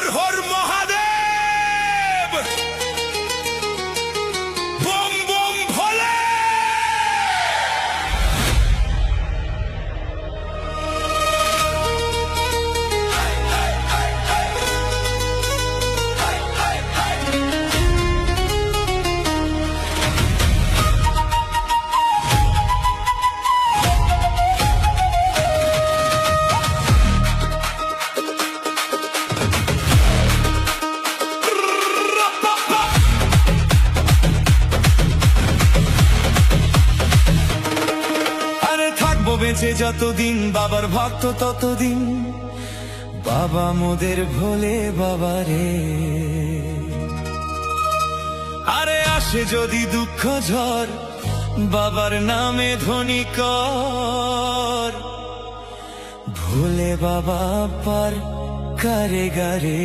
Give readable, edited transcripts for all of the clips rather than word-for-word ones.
Har Har Mahadev, bomb bomb ভোলে। বেঁচে যতদিন বাবার ভক্ত ততদিন, বাবা মোদের ভোলে বাবা রে। আরে আসে যদি দুঃখ ঝড়, বাবার নামে ধ্বনি কর, ভোলে বাবা পার করে গারে।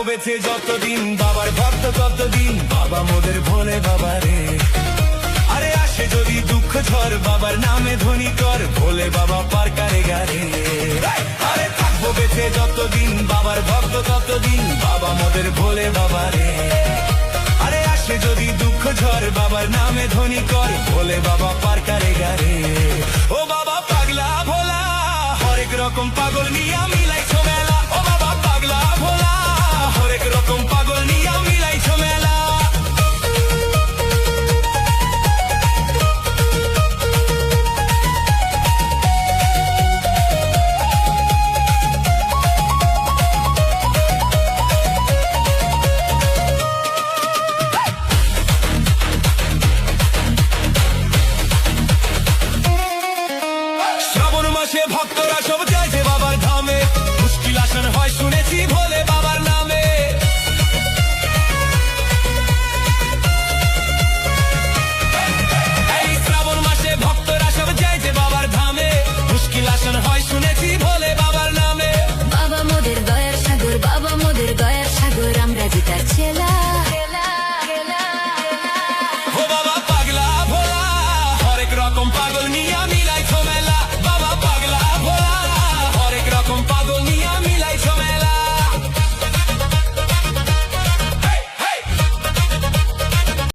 বেঁচে যতদিন বাবার ভক্ত ততদিন, বাবা মোদের ভোলে বাবা রে। আরে আসে যদি দুঃখ ঝড়, বাবার নামে ধ্বনি কর, ভোলে বাবা পার করে গারে। আরে থাকবো বেঁচে যতদিন বাবার ভক্ত ততদিন, বাবা মোদের ভোলে বাবা রে। আরে আসে যদি দুঃখ ঝড়, বাবার নামে ধ্বনি কর, ভোলে বাবা পার করে গারে। ও বাবা পাগলা ভোলা, হরেক রকম পাগল নিয়া মিলাইছো মেলা। ও বাবা পাগলা ভোলা,